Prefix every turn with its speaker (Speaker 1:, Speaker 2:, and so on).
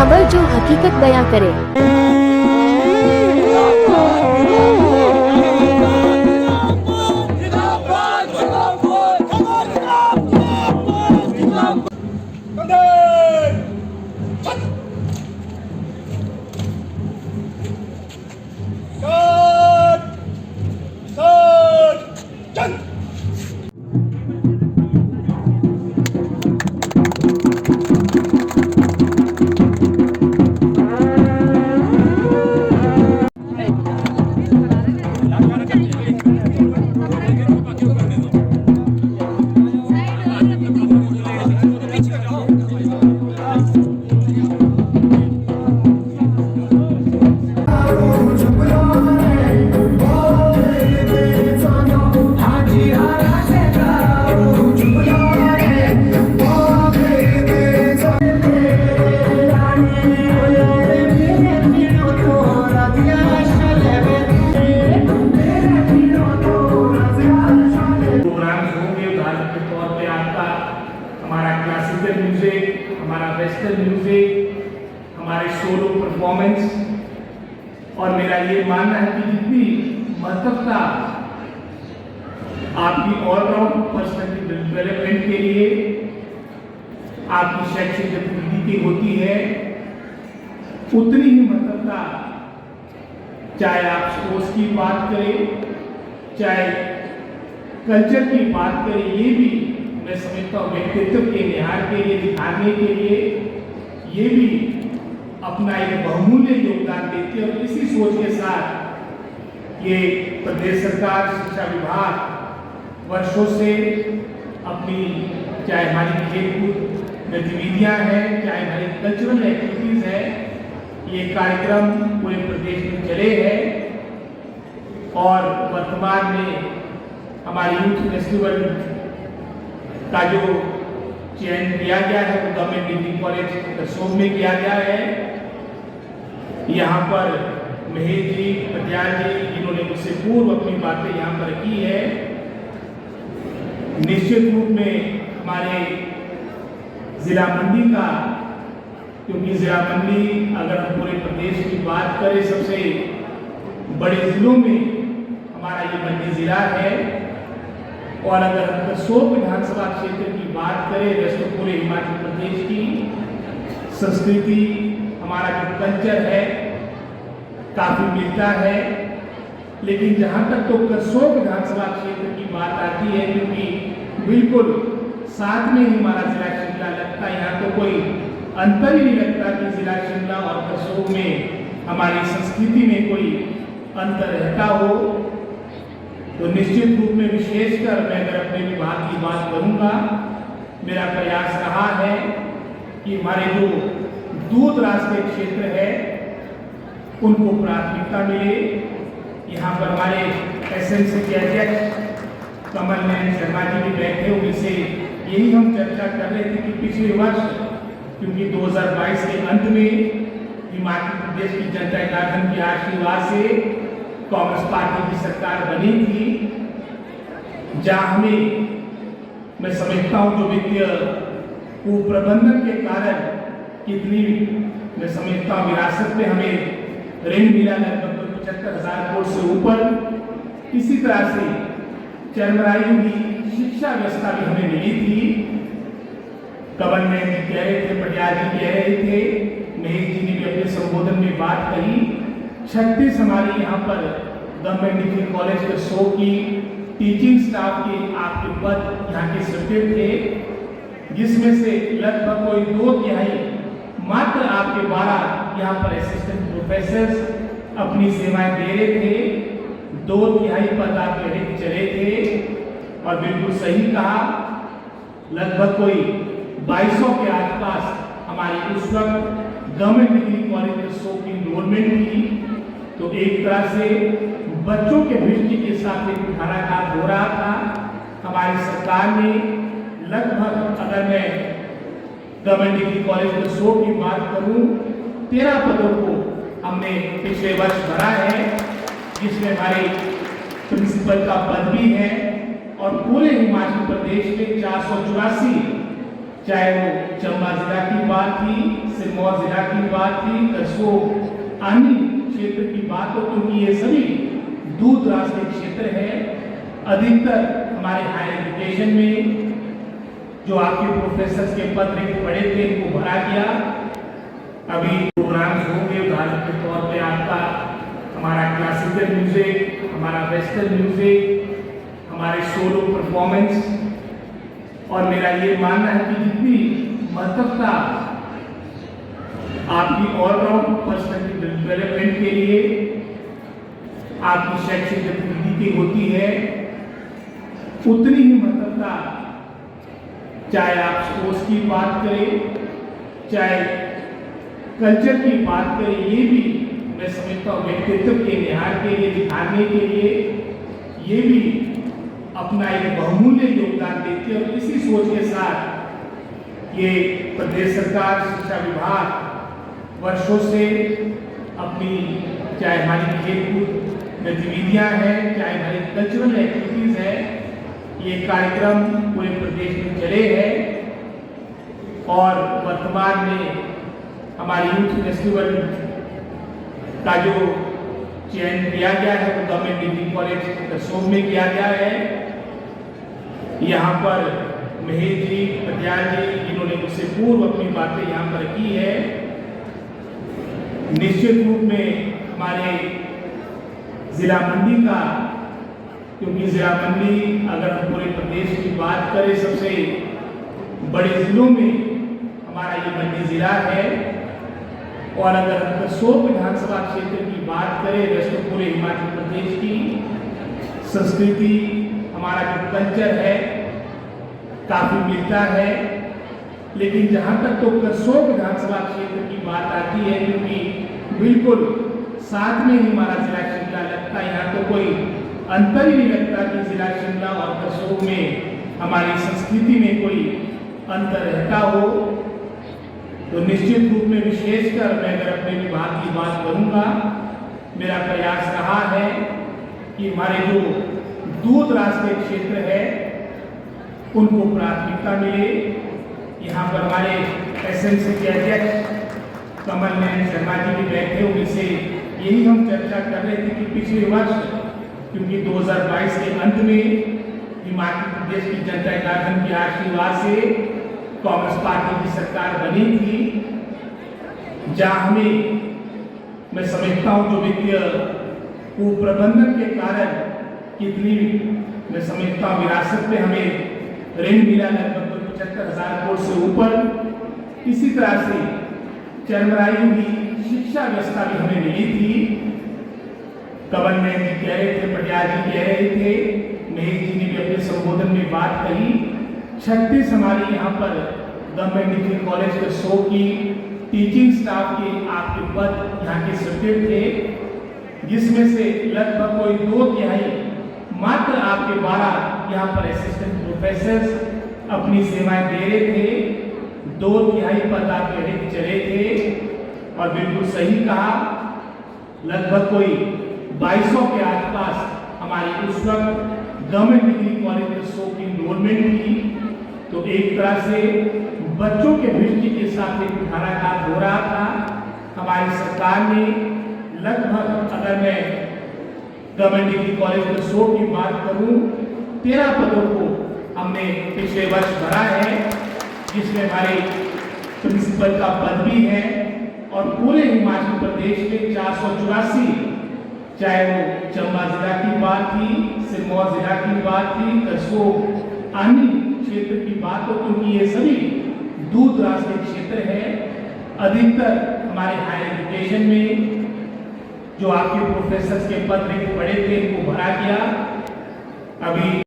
Speaker 1: खबर जो हकीकत बयां करे।
Speaker 2: हमारा क्लासिकल म्यूजिक, हमारा वेस्टर्न म्यूजिक, हमारे सोलो परफॉर्मेंस। और मेरा ये मानना है कि जितनी महत्वता आपकी ऑलराउंड पर्सनैलिटी डेवलपमेंट के लिए आपकी शैक्षिक गतिविधि की होती है, उतनी ही महत्वता चाहे आप स्पोर्ट्स की बात करें, चाहे कल्चर की बात करें, ये भी मैं समझता हूँ व्यक्तित्व के निहार के लिए, दिखाने के लिए ये भी अपना एक बहुमूल्य योगदान देती है। और इसी सोच के साथ ये प्रदेश सरकार शिक्षा विभाग वर्षों से अपनी, चाहे हमारी खेलकूद गतिविधियां हैं, चाहे हमारी कल्चरल एक्टिविटीज है, ये कार्यक्रम पूरे प्रदेश में चले हैं। और वर्तमान में हमारी यूथ फेस्टिवल का जो चयन किया गया है वो गवर्नमेंट डिग्री कॉलेज करसोग में किया गया है। यहाँ पर महेश जी, पटियाल जी, इन्होंने मुझसे पूर्व अपनी बातें यहाँ पर की है। निश्चित रूप में हमारे जिला मंडी का, क्योंकि जिला मंडी अगर हम पूरे प्रदेश की बात करें सबसे बड़े जिलों में हमारा ये मंडी जिला है। और अगर हम करसोग विधानसभा क्षेत्र की बात करें, वैसे तो पूरे हिमाचल प्रदेश की संस्कृति, हमारा जो कल्चर है काफी मिलता है। लेकिन जहां तक तो करसोग विधानसभा क्षेत्र की बात आती है, क्योंकि बिल्कुल साथ में ही हमारा जिला शिमला लगता है, यहाँ तो कोई अंतर ही नहीं लगता कि जिला शिमला और करसोग में हमारी संस्कृति में कोई अंतर रहता हो। तो निश्चित रूप में विशेषकर मैं अगर अपने विभाग की बात करूंगा, मेरा प्रयास रहा है कि हमारे जो दूर दराज के क्षेत्र है उनको प्राथमिकता मिले। यहाँ पर हमारे एसएमसी के अध्यक्ष कमल नयन शर्मा जी भी बैठे, उनसे यही हम चर्चा कर रहे थे कि पिछले वर्ष, क्योंकि 2022 के अंत में हिमाचल प्रदेश की जनता जनार्दन के आशीर्वाद से कांग्रेस पार्टी की सरकार बनी थी, जहां हमें, मैं समझता हूं जो वित्तीय कुप्रबंधन के कारण कितनी, मैं समझता हूं विरासत में हमें ऋण मिला लगभग 75,000 करोड़ से ऊपर। इसी तरह से चरमराई हुई शिक्षा व्यवस्था भी हमें मिली थी। कमल नयन जी कह रहे थे, पटियाल जी कह रहे थे, महेश जी ने भी अपने संबोधन में बात कही। 36 हमारे यहाँ पर गवर्नमेंट डिग्री कॉलेज करसोग की टीचिंग स्टाफ के आपके पद यहाँ के सृजित थे, जिसमें से लगभग कोई 2/3 मात्र आपके 12 यहाँ पर असिस्टेंट प्रोफेसर अपनी सेवाएं दे रहे थे। 2/3 पद आपके रिक्त चले थे। और बिल्कुल सही कहा, लगभग कोई 2200 के आसपास हमारी उस वक्त गवर्नमेंट डिग्री कॉलेज करसोग की इनरोलमेंट थी। तो एक तरह से बच्चों के भविष्य के साथ एक कुठाराघात हो रहा था। हमारी सरकार ने लगभग, अगर मैं गवर्नमेंट डिग्री कॉलेज करसोग की बात करूं, 13 पदों को हमने पिछले वर्ष भरा है, जिसमें हमारे प्रिंसिपल का पद भी है। और पूरे हिमाचल प्रदेश में 484 चाहे वो चंबा जिला की बात थी, सिरमौर जिला की बात थी, करसोग अन्य क्षेत्र की बात हो, क्योंकि ये सभी दूर दराज के क्षेत्र है। अधिकतर हमारे हायर एजुकेशन में जो आपके प्रोफेसर के पद रिक्त पड़े थे इनको भरा गया। अभी प्रोग्राम्स होंगे, उदाहरण के तौर पे आपका हमारा क्लासिकल म्यूजिक, हमारा वेस्टर्न म्यूजिक, हमारे सोलो परफॉर्मेंस। और मेरा ये मानना है कि जितनी महत्वता आपकी ऑलराउंड पर्सनैलिटी डेवलपमेंट के लिए आपकी शैक्षिक गतिविधि की होती है, उतनी ही महत्वता चाहे आप स्पोर्ट्स की बात करें, चाहे कल्चर की बात करें, ये भी मैं समझता हूँ व्यक्तित्व के निहार के लिए, दिखाने के लिए ये भी अपना एक बहुमूल्य योगदान देती है। और इसी सोच के साथ ये प्रदेश सरकार शिक्षा विभाग वर्षों से अपनी चाहे हमारी खेलकूद गतिविधियां हैं, चाहे हमारी कल्चरल एक्टिविटीज है, ये कार्यक्रम पूरे प्रदेश में चले हैं। और वर्तमान में हमारी यूथ फेस्टिवल का जो चयन किया गया है वो गवर्नमेंट डिग्री कॉलेज करसोग में किया गया है। यहाँ पर महेश जी, पटियाल जी, जिन्होंने मुझसे पूर्व अपनी बातें यहाँ पर की है, निश्चित रूप में हमारे जिला मंडी का, क्योंकि जिला मंडी अगर हम पूरे प्रदेश की बात करें सबसे बड़े जिलों में हमारा ये मंडी जिला है। और अगर हम करसोग विधानसभा क्षेत्र की बात करें वैसे तो पूरे हिमाचल प्रदेश की संस्कृति, हमारा जो कल्चर है काफी मिलता है। लेकिन जहाँ तक तो करसोग विधानसभा क्षेत्र की बात आती है, क्योंकि बिल्कुल साथ में ही हमारा जिला शिमला लगता है, यहाँ तो कोई अंतर ही नहीं लगता कि जिला शिमला और करसोग में हमारी संस्कृति में कोई अंतर रहता हो। तो निश्चित रूप में विशेषकर मैं अगर अपने विभाग की बात करूंगा, मेरा प्रयास रहा है कि हमारे जो दूर दराज के क्षेत्र है उनको प्राथमिकता मिले। यहाँ पर हमारे एसएमसी के अध्यक्ष कमल नयन शर्मा जी भी बैठे, उनसे यही हम चर्चा कर रहे थे कि पिछले वर्ष, क्योंकि 2022 के अंत में हिमाचल प्रदेश की जनता जनार्दन के आशीर्वाद से कांग्रेस पार्टी की सरकार बनी थी, जहां हमें मैं समझता हूं जो वित्तीय कुप्रबंधन के कारण कितनी मैं समझता हूं विरासत में हमें ऋण मिला, लगभग 75,000 करोड़ से ऊपर। इसी तरह से चरमराई हुई शिक्षा व्यवस्था भी हमें मिली थी। कमल नयन जी कह रहे थे, पटियाल जी कह रहे थे, महेश जी ने भी अपने संबोधन में बात कही। 36 हमारे यहाँ पर गवर्नमेंट डिग्री कॉलेज करसोग की टीचिंग स्टाफ के आपके पद यहाँ के सृजित थे, जिसमें से लगभग कोई 2/3 मात्र आपके 12 यहाँ पर असिस्टेंट प्रोफेसर अपनी सेवाएं दे रहे थे। 2/3 पद आपके रिक्त चले थे। और बिल्कुल सही कहा, लगभग कोई 2200 के आसपास हमारी उस वक्त गवर्नमेंट डिग्री कॉलेज करसोग की इनरोलमेंट थी। तो एक तरह से बच्चों के दृष्टि के साथ एक कुठाराघात हो रहा था। हमारी सरकार ने लगभग, अगर मैं गवर्नमेंट डिग्री कॉलेज करसोग की बात करूं, 13 पदों को हमने पिछले वर्ष भरा है, जिसमें हमारे प्रिंसिपल का पद भी है। और पूरे हिमाचल प्रदेश में 484, चाहे वो चंबा जिला की बात थी, सिरमौर जिला की बात थी, करसोग अन्य क्षेत्र की बात हो, क्योंकि ये सभी दूर दराज के क्षेत्र है। अधिकतर हमारे हायर एजुकेशन में जो आपके प्रोफेसर के पद रिक्त पड़े थे इनको भरा गया। अभी